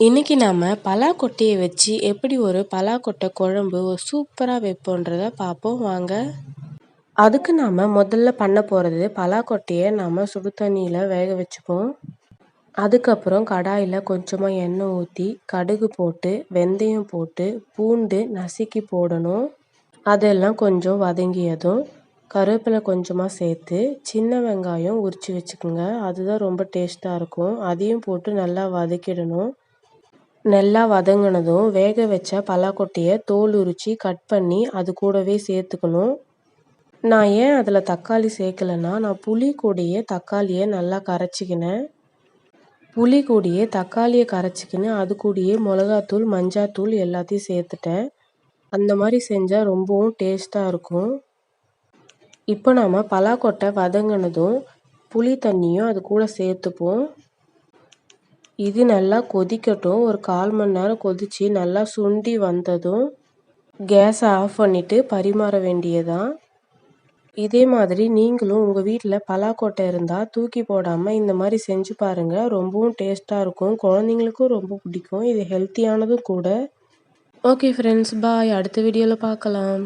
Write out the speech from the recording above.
இன்னைக்கு நாம பலாக்கொட்டையை வச்சு எப்படி ஒரு பலாக்கொட்டை குழம்பு சூப்பராக வைப்போன்றத பார்ப்போம் வாங்க. அதுக்கு நாம முதல்ல பண்ண போகிறது பலாக்கொட்டையை நாம சுடு தண்ணியில் வேக வச்சுப்போம். அதுக்கப்புறம் கடாயில் கொஞ்சமாக எண்ணெய் ஊற்றி கடுகு போட்டு வெந்தயம் போட்டு பூண்டு நசுக்கி போடணும். அதெல்லாம் கொஞ்சம் வதங்கியதும் கருவேப்பிலை கொஞ்சமாக சேர்த்து சின்ன வெங்காயம் உரித்து வச்சுக்கோங்க. அதுதான் ரொம்ப டேஸ்ட்டாக இருக்கும். அதையும் போட்டு நல்லா வதக்கிடணும். நல்லா வதங்கினதும் வேக வச்ச பலாக்கொட்டையை தோல் உரித்து கட் பண்ணி அது கூடவே சேர்த்துக்கணும். நான் ஏன் அதில் தக்காளி சேர்க்கலைன்னா, நான் புளி கூடயே தக்காளியை நல்லா கரைச்சிக்கினேன். புளி கூடயே தக்காளியை கரைச்சிக்கின்னு அது கூடயே மிளகாத்தூள் மஞ்சாத்தூள் எல்லாத்தையும் சேர்த்துட்டேன். அந்த மாதிரி செஞ்சால் ரொம்பவும் டேஸ்ட்டாக இருக்கும். இப்போ நாம் பலாக்கொட்டை வதங்கினதும் புளி தண்ணியும் அது கூட சேர்த்துப்போம். இது நல்லா கொதிக்கட்டும். ஒரு 1/4 மணி நேரம் கொதித்து நல்லா சுண்டி வந்ததும் கேஸை ஆஃப் பண்ணிவிட்டு பரிமாற வேண்டியதான். இதே மாதிரி நீங்களும் உங்கள் வீட்டில் பலாக்கொட்டை இருந்தால் தூக்கி போடாமல் இந்த மாதிரி செஞ்சு பாருங்கள். ரொம்பவும் டேஸ்ட்டாக இருக்கும். குழந்தைங்களுக்கும் ரொம்ப பிடிக்கும். இது ஹெல்த்தியானதும் கூட. ஓகே ஃப்ரெண்ட்ஸ், பாய். அடுத்த வீடியோவில் பார்க்கலாம்.